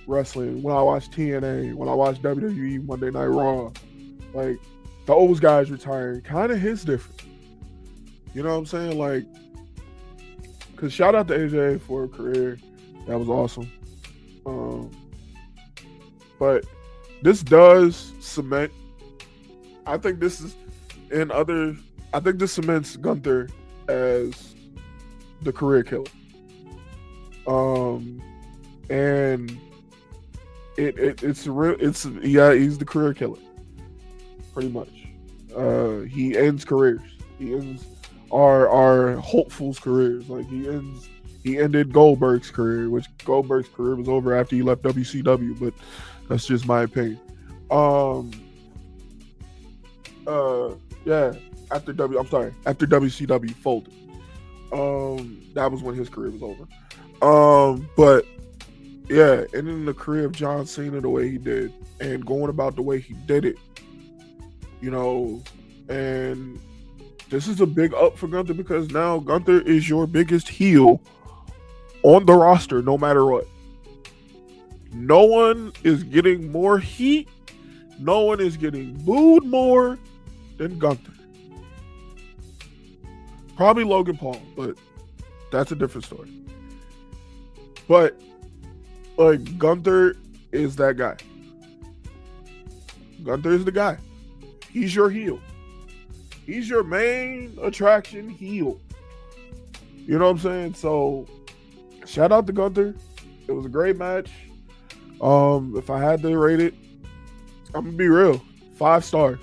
[SPEAKER 2] wrestling, when I watched TNA, when I watched WWE Monday Night Raw, like those guys retiring kind of hits different. You know what I'm saying? Like, because shout out to AJ for a career. That was awesome. But this does cement. I think this cements Gunther as the career killer. And he's the career killer. Pretty much. He ends careers. He ends our hopefuls' careers. Like he ended Goldberg's career, which Goldberg's career was over after he left WCW, but that's just my opinion. After WCW folded. That was when his career was over. But yeah, ending the career of John Cena the way he did and going about the way he did it, and this is a big up for Gunther because now Gunther is your biggest heel on the roster no matter what. No one is getting more heat. No one is getting booed more than Gunther. Probably Logan Paul, but that's a different story. But like Gunther is that guy. Gunther is the guy. He's your heel. He's your main attraction heel. You know what I'm saying? So shout out to Gunther. It was a great match. If I had to rate it, I'm gonna be real. 5 stars.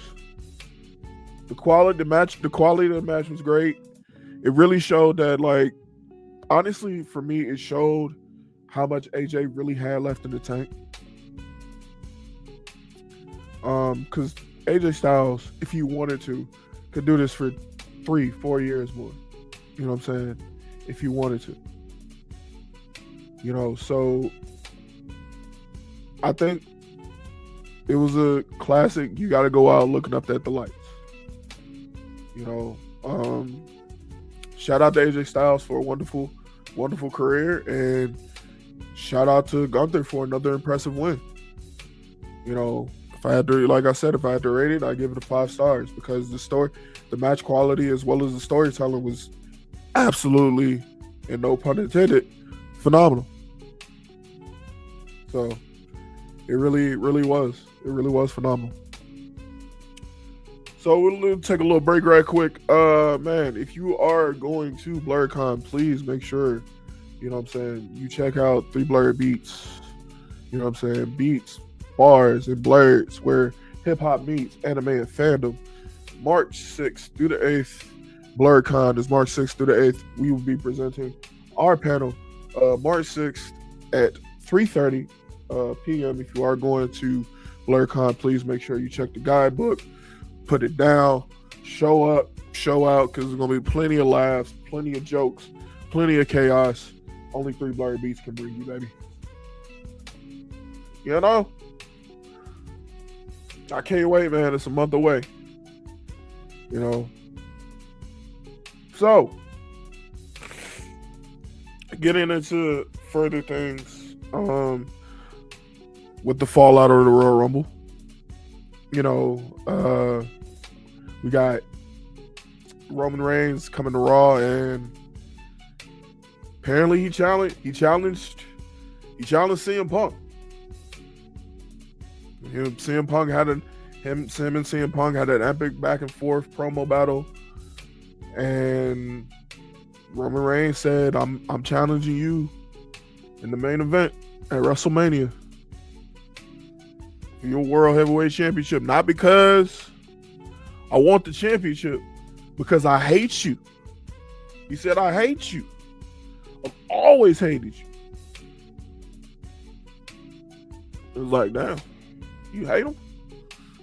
[SPEAKER 2] The quality of the match was great. It really showed that, like, honestly, for me, it showed how much AJ really had left in the tank. Because AJ Styles, if he wanted to, could do this for 3-4 years more. You know what I'm saying? If he wanted to. So I think it was a classic. You got to go out looking up at the lights. Shout out to AJ Styles for a wonderful, wonderful career, and shout out to Gunther for another impressive win. If I had to rate it, I'd give it 5 stars because the match quality as well as the storytelling was absolutely, and no pun intended, phenomenal. So it really was. It really was phenomenal. So we'll take a little break right quick. Man, if you are going to BlurCon, please make sure, you know what I'm saying, you check out Three Blurred Beats. You know what I'm saying? Beats, bars, and blurs where hip-hop meets anime and fandom. March 6th through the 8th, BlurCon is March 6th through the 8th. We will be presenting our panel March 6th at 3:30 p.m. If you are going to BlurCon, please make sure you check the guidebook, put it down, show up, show out, because there's going to be plenty of laughs, plenty of jokes, plenty of chaos. Only Three Blurred Beats can bring you, baby. You know? I can't wait, man. It's a month away. You know? So, getting into further things, with the fallout of the Royal Rumble, you know, we got Roman Reigns coming to Raw, and apparently he challenged CM Punk. Him and CM Punk had an epic back and forth promo battle, and Roman Reigns said, "I'm challenging you in the main event at WrestleMania for your World Heavyweight Championship, not because I want the championship, because I hate you." He said, "I hate you. I've always hated you." It was like, damn, you hate him?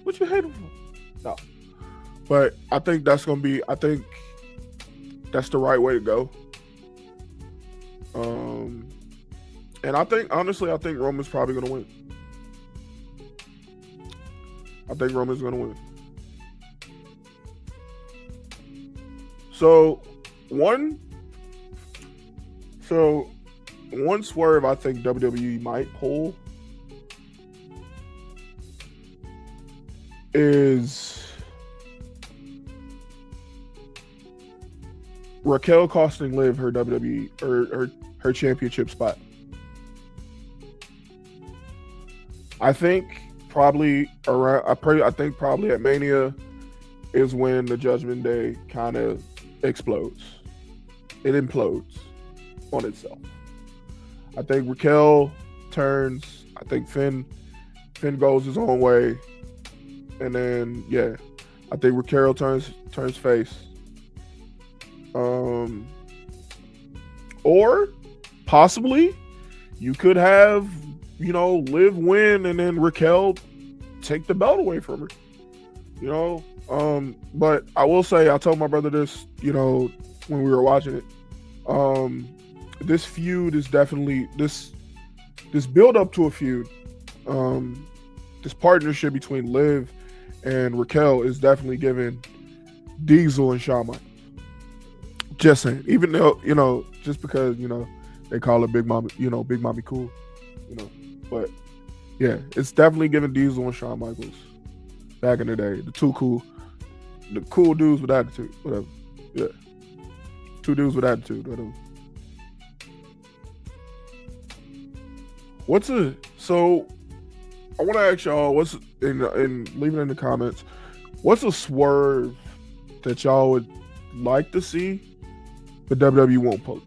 [SPEAKER 2] What you hate him for? No. But I think that's the right way to go. And I think Roman's probably going to win. I think Roman's going to win. So one swerve I think WWE might pull is Raquel costing Liv her WWE or her championship spot. I think probably at Mania is when the Judgment Day kind of explodes. It implodes on itself. I think Raquel turns. I think Finn goes his own way, and then I think Raquel turns face. Or possibly you could have, Liv win and then Raquel take the belt away from her. But I will say, I told my brother this, when we were watching it. This feud is definitely this build up to a feud. This partnership between Liv and Raquel is definitely giving Diesel and Shawn Michaels. Just saying, even though, just because, they call her Big Mommy, Big Mommy Cool, but yeah, it's definitely giving Diesel and Shawn Michaels back in the day. The cool dudes with attitude, whatever. Yeah. Two dudes with attitude, whatever. So I want to ask y'all, and leave it in the comments, what's a swerve that y'all would like to see, but WWE won't pull it?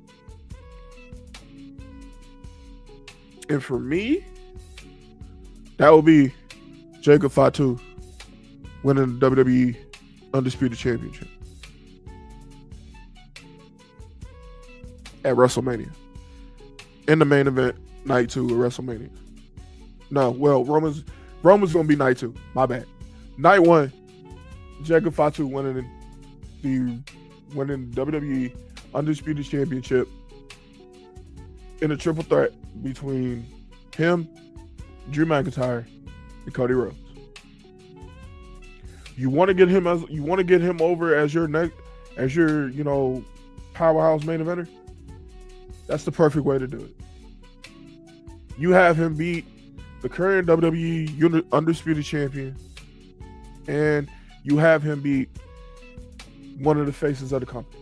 [SPEAKER 2] And for me, that would be Jacob Fatu winning the WWE Undisputed Championship at WrestleMania. In the main event, night 2 at WrestleMania. No, well, Roman's gonna be night 2. My bad. Night 1, Jacob Fatu winning the WWE Undisputed Championship in a triple threat between him, Drew McIntyre, and Cody Rhodes. You want to get him over as your powerhouse main eventer? That's the perfect way to do it. You have him beat the current WWE Undisputed Champion, and you have him beat one of the faces of the company.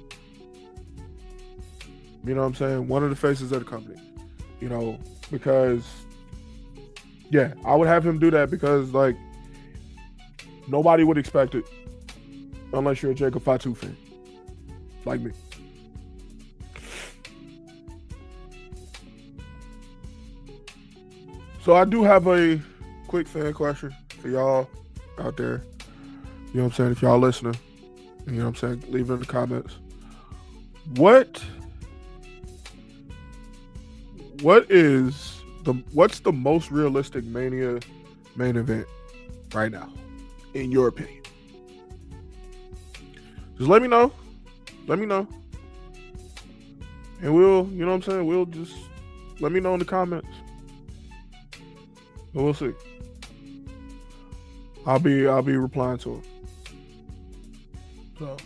[SPEAKER 2] You know what I'm saying? One of the faces of the company. Because, I would have him do that because, nobody would expect it. unless you're a Jacob Fatu fan, like me. So I do have a quick fan question for y'all out there. You know what I'm saying? If y'all listening, you know what I'm saying? Leave it in the comments. What's the most realistic Mania main event right now, in your opinion? Just let me know. Let me know. And we'll, you know what I'm saying? We'll just let me know in the comments. And we'll see. I'll be replying to him. So,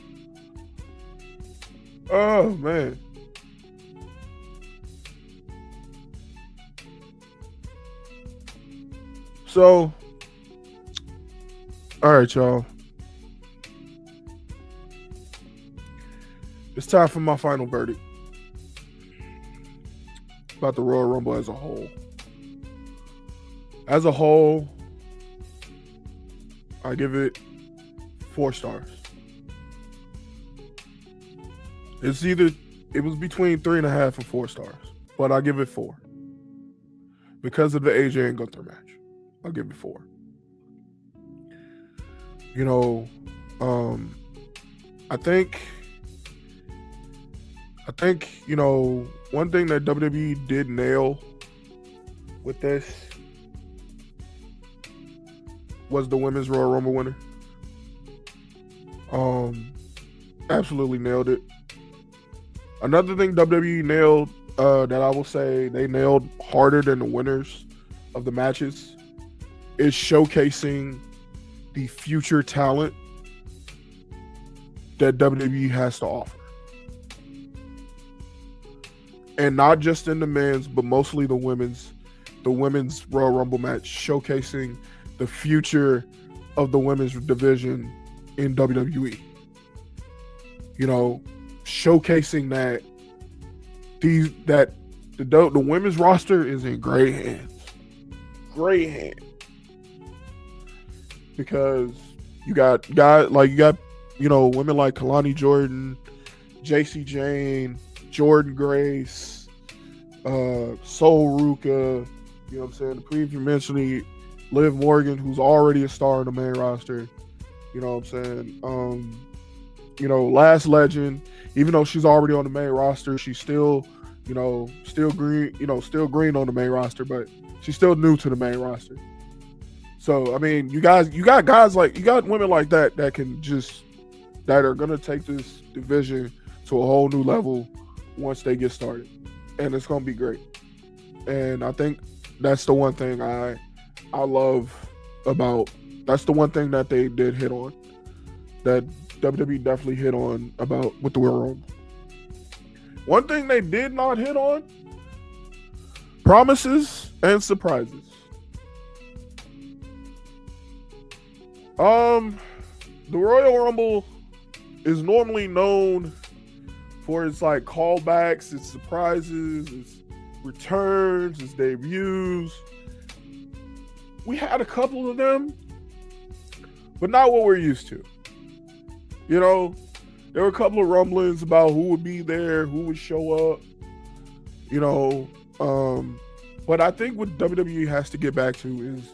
[SPEAKER 2] oh man. So, all right, y'all. It's time for my final verdict about the Royal Rumble as a whole. As a whole, I give it 4 stars. It was between 3.5 and 4 stars, but I give it 4 because of the AJ and Gunther match. I'll give it 4. You know, I think, you know, one thing that WWE did nail with this was the Women's Royal Rumble winner. Absolutely nailed it. Another thing WWE nailed, that I will say they nailed harder than the winners of the matches, is showcasing the future talent that WWE has to offer. And not just in the men's, but mostly the women's Royal Rumble match, showcasing the future of the women's division in WWE. You know, showcasing that the women's roster is in great hands. Great hands. Because you got women like Kalani Jordan, JC Jane, Jordan Grace, Sol Ruka, you know what I'm saying? The preview mentioned Liv Morgan, who's already a star in the main roster. You know what I'm saying? Lash Legend, even though she's already on the main roster, she's still green on the main roster, but she's still new to the main roster. So, I mean, you got women like that that are going to take this division to a whole new level once they get started. And it's going to be great. And I think that's the one thing I love about, that's the one thing that they did hit on, that WWE definitely hit on with the Royal Rumble. One thing they did not hit on, promises and surprises. The Royal Rumble is normally known for its like callbacks, its surprises, its returns, its debuts. We had a couple of them, but not what we're used to. You know, there were a couple of rumblings about who would be there, who would show up, but I think what WWE has to get back to is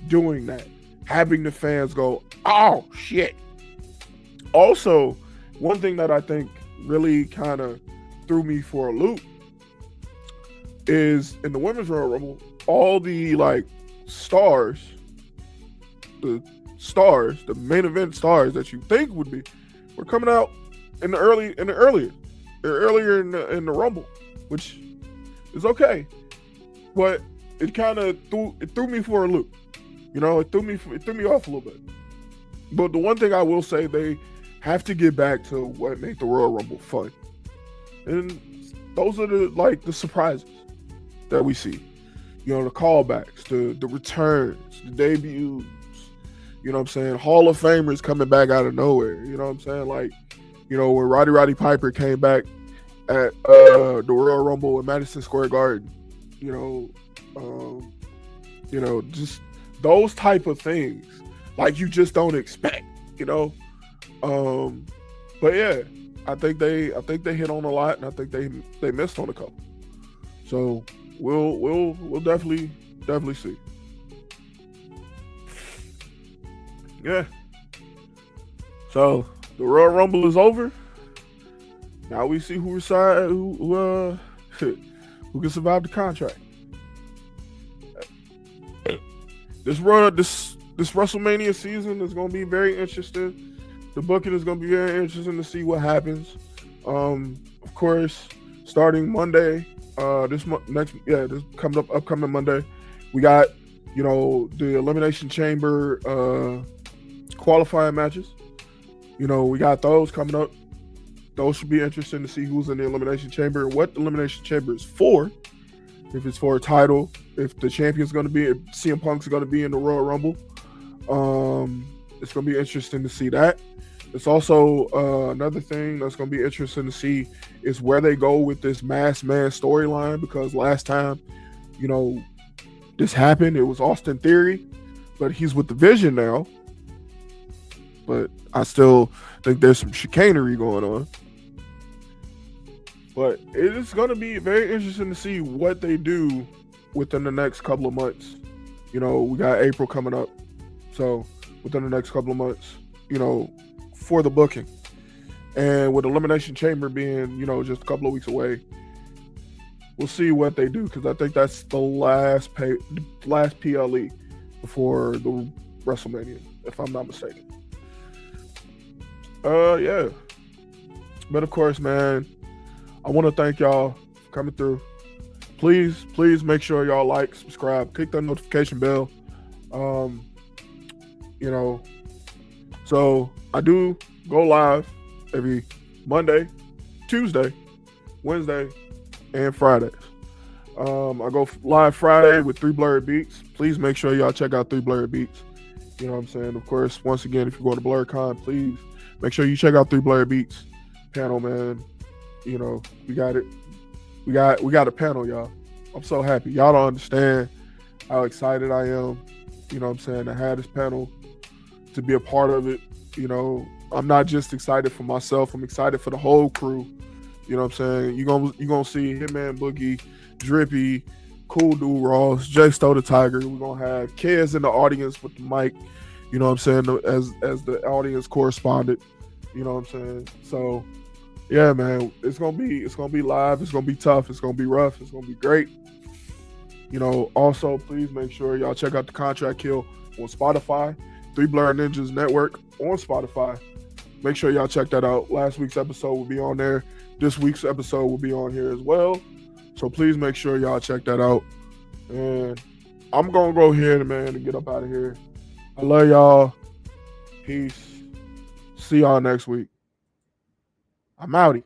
[SPEAKER 2] doing that. Having the fans go, oh, shit. Also, one thing that I think really kind of threw me for a loop is in the Women's Royal Rumble, all the stars, the main event stars that you think would be, were coming out earlier in the Rumble, which is okay, but it kind of threw me for a loop. It threw me off a little bit. But the one thing I will say, they have to get back to what made the Royal Rumble fun. And those are the surprises that we see. The callbacks, the returns, the debuts. You know what I'm saying? Hall of Famers coming back out of nowhere. You know what I'm saying? When Roddy Piper came back at the Royal Rumble in Madison Square Garden. Just those type of things, you just don't expect, But yeah, I think they hit on a lot, and I think they missed on a couple. So we'll definitely see. Yeah. So the Royal Rumble is over. Now we see who can survive the contract. This WrestleMania season is going to be very interesting. The booking is going to be very interesting to see what happens. Of course, starting Monday, this upcoming Monday, we got the Elimination Chamber qualifying matches. We got those coming up. Those should be interesting to see who's in the Elimination Chamber and what the Elimination Chamber is for. If it's for a title, if the champion's going to be, if CM Punk's going to be in the Royal Rumble. It's going to be interesting to see that. It's also another thing that's going to be interesting to see is where they go with this Masked Man storyline, because last time, this happened, it was Austin Theory, but he's with the Vision now. But I still think there's some chicanery going on. But it is going to be very interesting to see what they do within the next couple of months. We got April coming up. So within the next couple of months, for the booking. And with Elimination Chamber being, just a couple of weeks away, we'll see what they do, because I think that's the last PLE before the WrestleMania, if I'm not mistaken. Yeah. But of course, man, I want to thank y'all for coming through. Please make sure y'all like, subscribe, click that notification bell. So I do go live every Monday, Tuesday, Wednesday, and Fridays. I go live Friday with 3 Blurred Beats. Please make sure y'all check out 3 Blurred Beats. You know what I'm saying? Of course, once again, if you're going to BlurredCon, please make sure you check out 3 Blurred Beats panel, man. We got it. We got a panel, y'all. I'm so happy. Y'all don't understand how excited I am. You know what I'm saying? To have this panel, to be a part of it. I'm not just excited for myself. I'm excited for the whole crew. You know what I'm saying? You're gonna see Hitman Boogie, Drippy, Cool Dude Ross, Jay Stowe the Tiger. We're gonna have kids in the audience with the mic. You know what I'm saying? As the audience correspondent. You know what I'm saying? So yeah, man, it's gonna be live. It's gonna be tough. It's gonna be rough. It's gonna be great. Also, please make sure y'all check out the Contract Kill on Spotify. 3 Blurred Ninjas Network on Spotify. Make sure y'all check that out. Last week's episode will be on there. This week's episode will be on here as well. So please make sure y'all check that out. And I'm gonna go ahead, man, and get up out of here. I love y'all. Peace. See y'all next week. I'm outie.